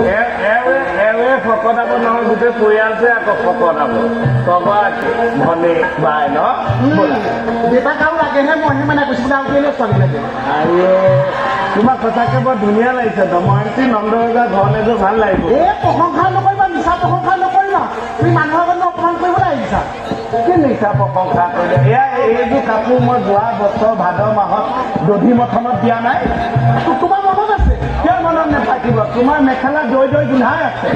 away ফকটাব নহয় গোটেই পৰিয়ালটোৱে আকৌ ফকটাব চবৰাকে ভনী বাই ন দেউতাক আৰু লাগেহে মইহে মানে কৈছো বোলে আৰু কেলে ছোৱালী লাগে আৰু তোমাক সঁচাকে বৰ ধুনীয়া লাগিছে দময়ন্তী নন্দৰজা ঘৰলে গৈ ভাল লাগিব এই প্ৰশংসা নকৰিবা মিছা প্ৰশংসা নকৰিবা তুমি মানুহৰ আগত অপমান কৰিবলৈ আহিছা কি মিছা প্ৰশংসা কৰিলে এয়া এইযোৰ কাপোৰ মই যোৱা বছৰ ভাদ মাহত দধি মথনত দিয়া নাই তোমাৰ মনত আছে কিয় মনত নাথাকিব তোমাৰ মেখেলা দৈ গোন্ধাই আছে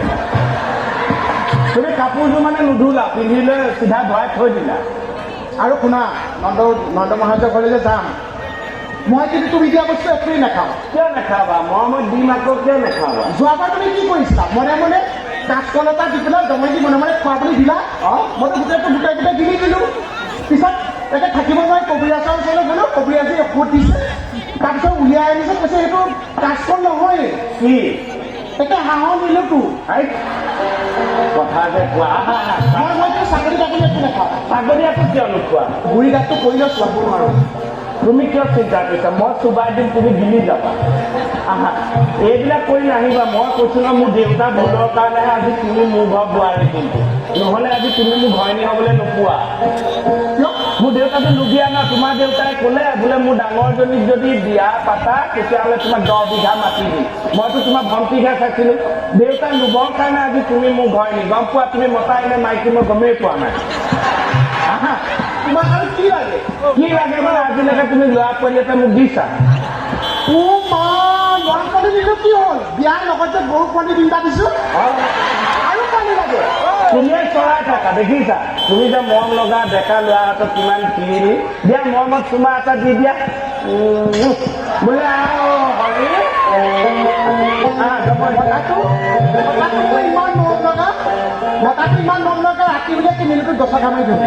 তুমি কাপোৰযোৰ মানে নুধুলা পিন্ধিলৈ চিধা ভৰাই থৈ দিলা আৰু শুনা নন্দ মহাৰাজৰ ঘৰলৈ যাম মই কিন্তু তুমি দিয়া বস্তু একোৱেই নাখাওঁ কিয় নাখাবা মই দিম আকৌ কিয় নাখাবা যোৱাবাৰ তুমি কি কৰিছিলা মনে মনে কাঁচকল এটা দি পেলাই দময়ন্তী মনে মনে খুৱাবলৈ দিলা মইতো গোটেই গিলি দিলোঁ পিছত একে থাকিব নোৱাৰি কবিৰাজৰ ওচৰলৈ গ'লোঁ কবিৰাজে ঔষধ দিছে তাৰপিছত উলিয়াই আনিছে কৈছে এইটো কাঁচকল নহয় কি একে হাঁহৰ নিলোতো কথা যে কোৱা মইতো ছাগলী তাগলী একো নাখাওঁ ছাগলী আকৌ কিয় নোখোৱা গুৰি গাঁতটো কৰিলেও চুৱাব নোৱাৰোঁ তুমি কিয় চিন্তা কৰিছা মই চুবাই দিম তুমি গিলি যাবা আহা এইবিলাক কৰি নাহিবা মই কৈছো ন মোৰ দেউতা ভোটৰ কাৰণেহে আজি তুমি মোৰ ঘৰত বোৱাৰী কিন্তু নহ'লে আজি তুমি মোৰ ঘৈণী হ'বলৈ নোপোৱা মোৰ দেউতাটো লুবিয়া ন তোমাৰ দেউতাই ক'লে বোলে মোৰ ডাঙৰজনীক যদি বিয়া পাতা তেতিয়াহ'লে তোমাক 10 বিঘা মাটি দিম মইতো তোমাৰ ভণ্টিহে চাইছিলো দেউতাই লুবৰ কাৰণে আজি তুমি মোৰ ঘৈণী গম পোৱা তুমি মতাই নে মাইকী মই গমেই পোৱা নাই আহা তোমাক আৰু কি লাগে মানে আজিলৈকে তুমি ল'ৰা পোৱালি এটা মোক দিছা ল'ৰা পোৱালি দিলো কি হ'ল বিয়াৰ লগত যে গৰু পোৱালি তিনিটা দিছো আৰু পোৱালি লাগে তুমিয়ে চৰাই থাকা দেখিছা তুমি যে মৰম লগা ডেকা ল'ৰা হাতত কিমান কিনিলি দিয়া মৰমত চুমা এটা দি দিয়া বোলে আৰু হৰি ইমান মৰম লগা মতাটো ইমান মৰম লগা ৰাতি বোলে কিনিলো গছত কামাই দিওঁ